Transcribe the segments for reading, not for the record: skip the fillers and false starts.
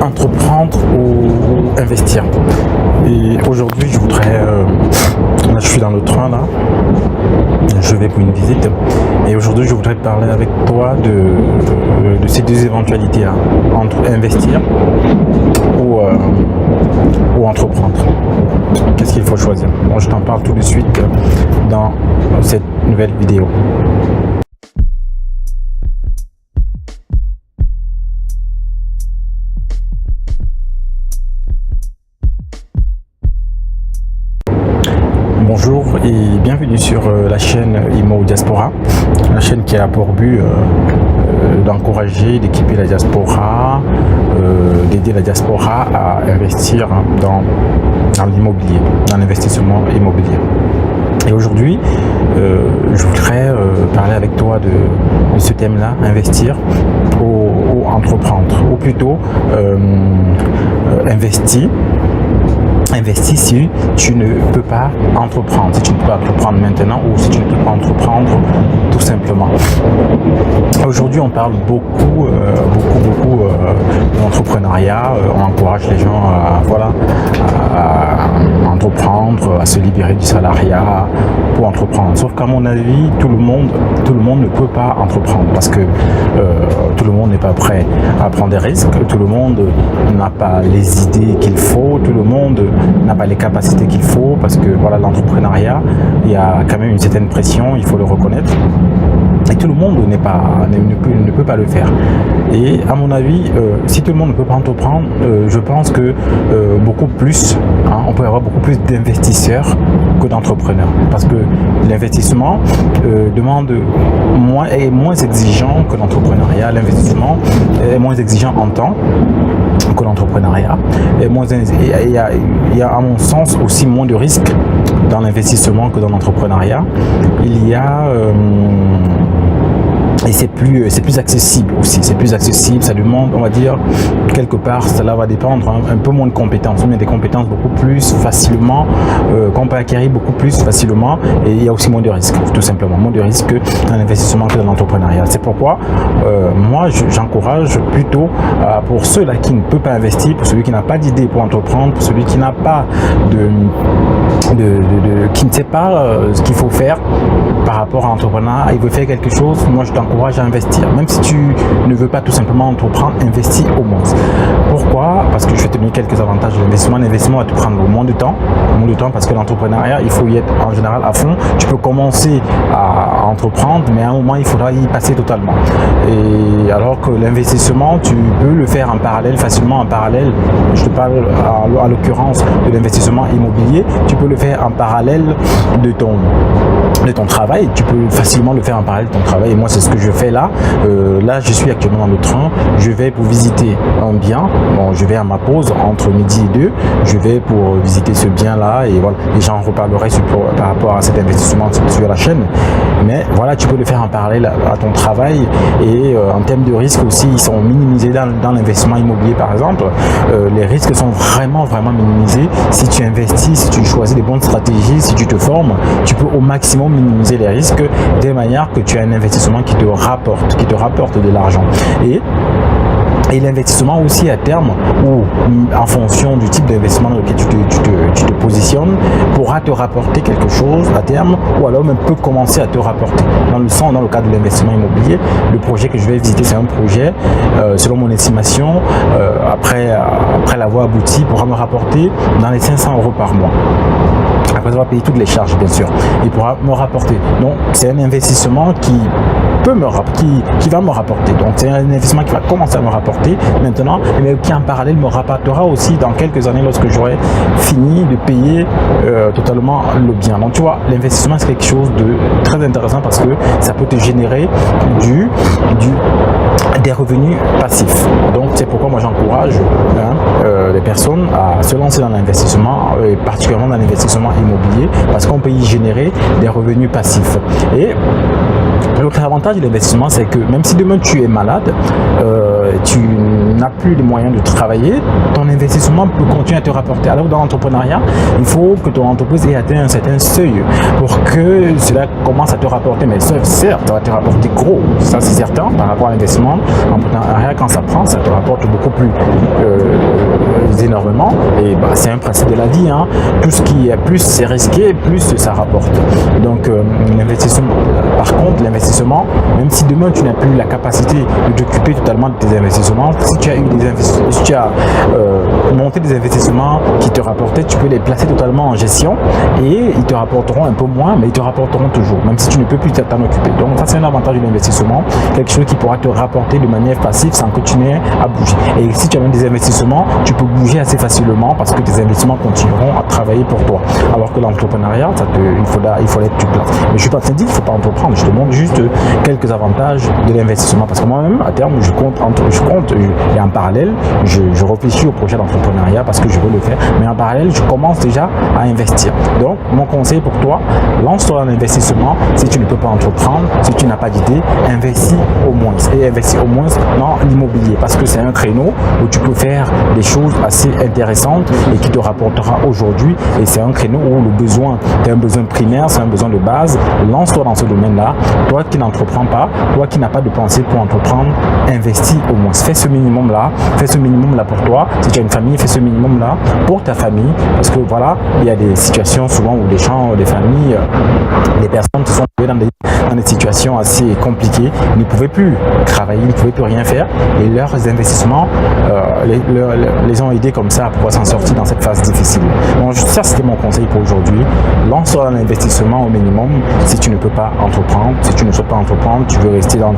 entreprendre ou investir. Et aujourd'hui, je voudrais, là je suis dans le train là, je vais pour une visite. Et aujourd'hui, je voudrais parler avec toi de ces deux éventualités là, entre investir ou entreprendre. Qu'est-ce qu'il faut choisir? Bon, je t'en parle tout de suite dans cette nouvelle vidéo. Bonjour et bienvenue sur la chaîne Imo Diaspora, la chaîne qui a pour but d'encourager, d'équiper la diaspora, d'aider la diaspora à investir dans l'immobilier, dans l'investissement immobilier. Et aujourd'hui, je voudrais parler avec toi de ce thème-là, investir ou entreprendre, ou plutôt investir si tu ne peux pas entreprendre, si tu ne peux pas entreprendre maintenant ou si tu ne peux pas entreprendre tout simplement. Aujourd'hui, on parle beaucoup d'entrepreneuriat. On encourage les gens à entreprendre, à se libérer du salariat pour entreprendre. Sauf qu'à mon avis, tout le monde ne peut pas entreprendre parce que tout le monde n'est pas prêt à prendre des risques, tout le monde n'a pas les idées qu'il faut, tout le monde n'a pas les capacités qu'il faut, parce que voilà, l'entrepreneuriat, il y a quand même une certaine pression, il faut le reconnaître. Et tout le monde ne peut pas le faire. Et à mon avis, si tout le monde ne peut pas entreprendre, je pense que beaucoup plus, on peut avoir beaucoup plus d'investisseurs que d'entrepreneurs. Parce que l'investissement est moins exigeant que l'entrepreneuriat. L'investissement est moins exigeant en temps que l'entrepreneuriat. Il y a à mon sens aussi moins de risques dans l'investissement que dans l'entrepreneuriat. Et c'est plus accessible aussi, ça demande, on va dire, quelque part, cela va dépendre un peu moins de compétences, mais des compétences beaucoup plus facilement, qu'on peut acquérir beaucoup plus facilement, et il y a aussi moins de risques, tout simplement, moins de risques dans l'investissement que dans l'entrepreneuriat. C'est pourquoi moi j'encourage plutôt pour ceux-là qui ne peuvent pas investir, pour celui qui n'a pas d'idée pour entreprendre, pour celui qui n'a pas qui ne sait pas ce qu'il faut faire par rapport à l'entrepreneuriat, il veut faire quelque chose, moi je t'encourage à investir. Même si tu ne veux pas tout simplement entreprendre, investis au moins. Pourquoi? Parce que je vais te donner quelques avantages de l'investissement. L'investissement va te prendre moins de temps parce que l'entrepreneuriat, il faut y être en général à fond. Tu peux commencer à entreprendre, mais à un moment, il faudra y passer totalement. Et alors que l'investissement, tu peux le faire en parallèle, facilement en parallèle. Je te parle à l'occurrence de l'investissement immobilier. Tu peux le faire en parallèle de ton travail. Tu peux facilement le faire en parallèle de ton travail. Et moi, c'est ce que je fais là. Là, je suis actuellement dans le train. Je vais pour visiter un bien. Bon, je vais à ma pause entre midi et 2. Je vais pour visiter ce bien-là. Et voilà. Et j'en reparlerai par rapport à cet investissement sur la chaîne. Mais voilà, tu peux le faire en parallèle à ton travail. Et en termes de risques aussi, ils sont minimisés dans l'investissement immobilier, par exemple. Les risques sont vraiment minimisés. Si tu investis, si tu choisis des bonnes stratégies, si tu te formes, tu peux au maximum minimiser les risques de manière que tu as un investissement qui te rapporte de l'argent. Et l'investissement aussi à terme, ou en fonction du type d'investissement dans lequel tu te positionnes, pourra te rapporter quelque chose à terme, ou alors même peut commencer à te rapporter. Dans le cadre de l'investissement immobilier, le projet que je vais visiter, c'est un projet, selon mon estimation, après l'avoir abouti, pourra me rapporter dans les 500 € par mois. Après avoir payé toutes les charges, bien sûr, il pourra me rapporter. Donc, c'est un investissement qui va me rapporter. Donc, c'est un investissement qui va commencer à me rapporter maintenant, mais qui en parallèle me rapportera aussi dans quelques années lorsque j'aurai fini de payer totalement le bien. Donc, tu vois, l'investissement, c'est quelque chose de très intéressant parce que ça peut te générer des revenus passifs. Donc, c'est pourquoi moi j'encourage les personnes à se lancer dans l'investissement, particulièrement dans l'investissement immobilier, parce qu'on peut y générer des revenus passifs. Et L'autre avantage de l'investissement, c'est que même si demain tu es malade, tu n'as plus les moyens de travailler, ton investissement peut continuer à te rapporter. Alors dans l'entrepreneuriat, il faut que ton entreprise ait atteint un certain seuil pour que cela commence à te rapporter. Mais certes, ça va te rapporter gros, ça c'est certain, par rapport à l'investissement. L'entrepreneuriat, quand ça prend, ça te rapporte beaucoup plus énormément. Et bah, c'est un principe de la vie, hein. Tout ce qui est plus c'est risqué, plus ça rapporte. Donc l'investissement, par contre, l'investissement, même si demain tu n'as plus la capacité de t'occuper totalement de tes investissements, si tu as eu des investissements, si tu as monté des investissements qui te rapportaient, tu peux les placer totalement en gestion et ils te rapporteront un peu moins, mais ils te rapporteront toujours, même si tu ne peux plus t'en occuper. Donc ça c'est un avantage de l'investissement, quelque chose qui pourra te rapporter de manière passive sans que tu n'aies à bouger. Et si tu as même des investissements, tu peux bouger assez facilement parce que tes investissements continueront à travailler pour toi. Alors que l'entrepreneuriat, il faudrait que tu places. Mais je ne suis pas en train de dire qu'il ne faut pas entreprendre, je te montre juste quelques avantages de l'investissement parce que moi-même à terme je compte et en parallèle je réfléchis au projet d'entrepreneuriat parce que je veux le faire, mais en parallèle je commence déjà à investir. Donc mon conseil pour toi, lance-toi dans l'investissement. Si tu ne peux pas entreprendre, si tu n'as pas d'idée, investis au moins, et investis au moins dans l'immobilier parce que c'est un créneau où tu peux faire des choses assez intéressantes et qui te rapportera aujourd'hui, et c'est un créneau où le besoin, tu as un besoin primaire, c'est un besoin de base. Lance-toi dans ce domaine-là. Toi qui n'entreprends pas, toi qui n'as pas de pensée pour entreprendre, investis au moins. Fais ce minimum-là, pour toi. Si tu as une famille, fais ce minimum-là pour ta famille, parce que voilà, il y a des situations souvent où les gens, des familles, les personnes qui sont dans des situations assez compliquées, ne pouvaient plus travailler, ne pouvaient plus rien faire, et leurs investissements les ont aidés comme ça à pouvoir s'en sortir dans cette phase difficile. Donc ça c'était mon conseil pour aujourd'hui. Lance-toi dans l'investissement au minimum. Si tu ne peux pas entreprendre, si tu ne souhaites pas entreprendre, tu veux rester dans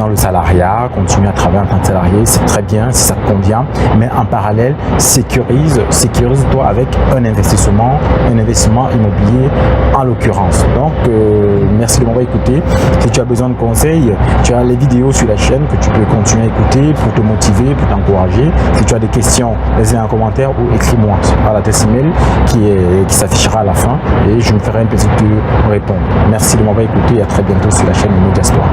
le salariat, continuer à travailler en tant que salarié, c'est très bien si ça te convient, mais en parallèle sécurise-toi avec un investissement immobilier en l'occurrence. Donc merci de m'avoir écouté. Si tu as besoin de conseils, tu as les vidéos sur la chaîne que tu peux continuer à écouter pour te motiver, pour t'encourager. Si tu as des questions, laisse-les en commentaire ou écris-moi à l'adresse email qui s'affichera à la fin et je me ferai un plaisir de te répondre. Merci de m'avoir écouté et à très bientôt sur la chaîne Immo Diaspora.